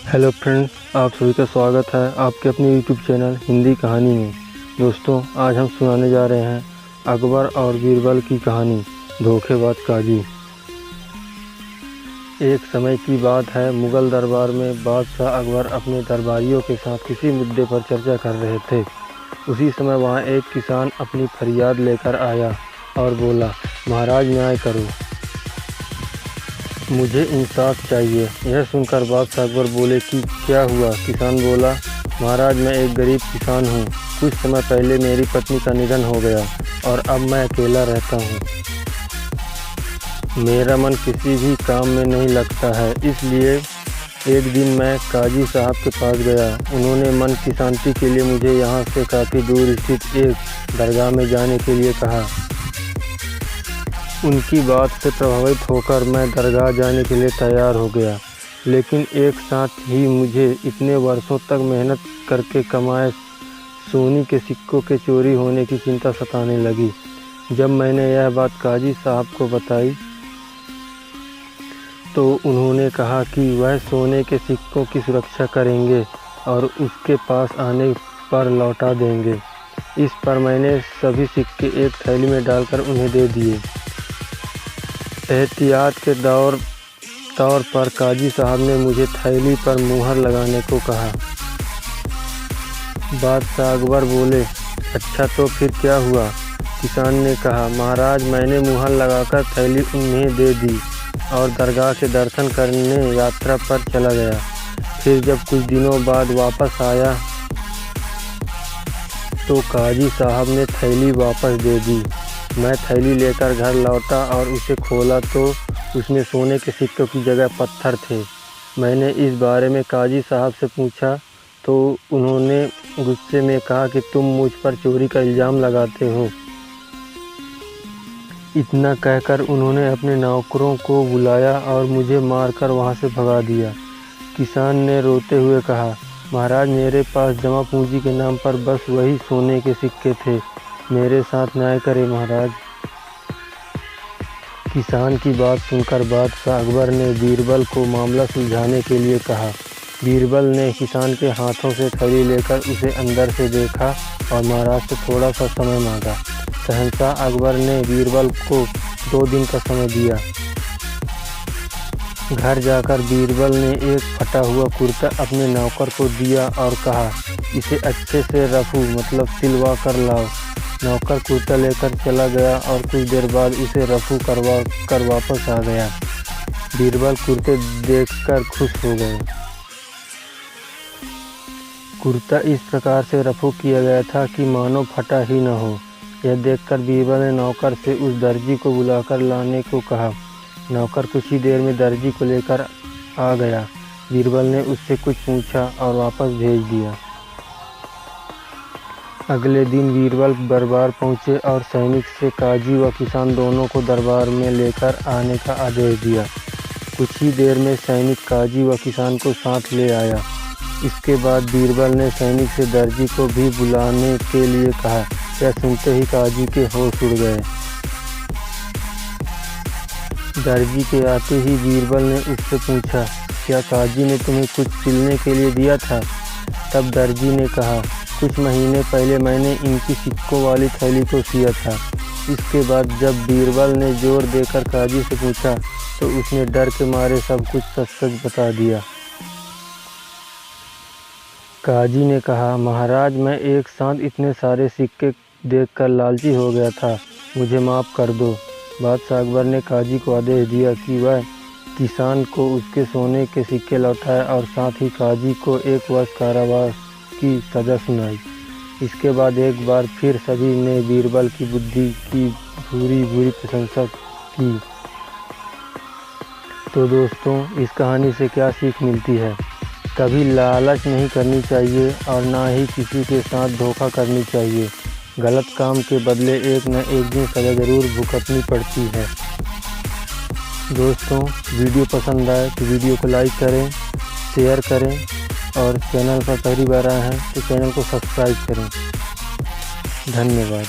Hello friends, आप सभी का स्वागत है आपके अपने यूट्यूब चैनल हिंदी कहानी में। दोस्तों, आज हम सुनाने जा रहे हैं अकबर और बीरबल की कहानी धोखेबाज काजी। एक समय की बात है, मुग़ल दरबार में बादशाह अकबर अपने दरबारियों के साथ किसी मुद्दे पर चर्चा कर रहे थे। उसी समय वहाँ एक किसान अपनी फरियाद लेकर आया और बोला, महाराज न्याय करो, मुझे इंसाफ चाहिए। यह सुनकर बादशाह अकबर बोले कि क्या हुआ? किसान बोला, महाराज मैं एक गरीब किसान हूँ। कुछ समय पहले मेरी पत्नी का निधन हो गया और अब मैं अकेला रहता हूँ। मेरा मन किसी भी काम में नहीं लगता है, इसलिए एक दिन मैं काजी साहब के पास गया। उन्होंने मन की शांति के लिए मुझे यहाँ से काफ़ी दूर स्थित एक दरगाह में जाने के लिए कहा। उनकी बात से प्रभावित होकर मैं दरगाह जाने के लिए तैयार हो गया, लेकिन एक साथ ही मुझे इतने वर्षों तक मेहनत करके कमाए सोने के सिक्कों के चोरी होने की चिंता सताने लगी। जब मैंने यह बात काजी साहब को बताई तो उन्होंने कहा कि वह सोने के सिक्कों की सुरक्षा करेंगे और उसके पास आने पर लौटा देंगे। इस पर मैंने सभी सिक्के एक थैली में डालकर उन्हें दे दिए। एहतियात के तौर पर काजी साहब ने मुझे थैली पर मुहर लगाने को कहा। बादशाह अकबर बोले, अच्छा तो फिर क्या हुआ? किसान ने कहा, महाराज मैंने मुहर लगाकर थैली उन्हें दे दी और दरगाह के दर्शन करने यात्रा पर चला गया। फिर जब कुछ दिनों बाद वापस आया तो काजी साहब ने थैली वापस दे दी। मैं थैली लेकर घर लौटा और उसे खोला तो उसमें सोने के सिक्कों की जगह पत्थर थे। मैंने इस बारे में काजी साहब से पूछा तो उन्होंने गुस्से में कहा कि तुम मुझ पर चोरी का इल्ज़ाम लगाते हो। इतना कहकर उन्होंने अपने नौकरों को बुलाया और मुझे मारकर वहां से भगा दिया। किसान ने रोते हुए कहा, महाराज मेरे पास जमा पूंजी के नाम पर बस वही सोने के सिक्के थे, मेरे साथ न्याय करें महाराज। किसान की बात सुनकर बादशाह अकबर ने बीरबल को मामला सुलझाने के लिए कहा। बीरबल ने किसान के हाथों से थैली लेकर उसे अंदर से देखा और महाराज से थोड़ा सा समय मांगा। शहंशाह अकबर ने बीरबल को 2 दिन का समय दिया। घर जाकर बीरबल ने एक फटा हुआ कुर्ता अपने नौकर को दिया और कहा, इसे अच्छे से रफू मतलब सिलवा कर लाओ। नौकर कुर्ता लेकर चला गया और कुछ देर बाद उसे रफू करवा कर वापस आ गया। बीरबल कुर्ते देखकर खुश हो गए। कुर्ता इस प्रकार से रफू किया गया था कि मानो फटा ही न हो। यह देखकर बीरबल ने नौकर से उस दर्जी को बुलाकर लाने को कहा। नौकर कुछ ही देर में दर्जी को लेकर आ गया। बीरबल ने उससे कुछ पूछा और वापस भेज दिया। अगले दिन बीरबल दरबार पहुंचे और सैनिक से काजी व किसान दोनों को दरबार में लेकर आने का आदेश दिया। कुछ ही देर में सैनिक काजी व किसान को साथ ले आया। इसके बाद बीरबल ने सैनिक से दर्जी को भी बुलाने के लिए कहा। यह सुनते ही काजी के होश उड़ गए। दर्जी के आते ही बीरबल ने उससे पूछा, क्या काजी ने तुम्हें कुछ सिलने के लिए दिया था? तब दर्जी ने कहा, कुछ महीने पहले मैंने इनकी सिक्कों वाली थैली को सिया था। इसके बाद जब बीरबल ने जोर देकर काजी से पूछा तो उसने डर के मारे सब कुछ सच बता दिया। काजी ने कहा, महाराज मैं एक साथ इतने सारे सिक्के देखकर लालची हो गया था, मुझे माफ़ कर दो। बादशाह अकबर ने काजी को आदेश दिया कि वह किसान को उसके सोने के सिक्के लौटाए और साथ ही काजी को 1 वर्ष कारावास की सज़ा सुनाई। इसके बाद एक बार फिर सभी ने बीरबल की बुद्धि की भूरी प्रशंसा की। तो दोस्तों, इस कहानी से क्या सीख मिलती है? कभी लालच नहीं करनी चाहिए और ना ही किसी के साथ धोखा करनी चाहिए। गलत काम के बदले एक न एक दिन सज़ा ज़रूर भुगतनी पड़ती है। दोस्तों, वीडियो पसंद आए तो वीडियो को लाइक करें, शेयर करें और चैनल पर पहली बार आए हैं तो चैनल को सब्सक्राइब करें। धन्यवाद।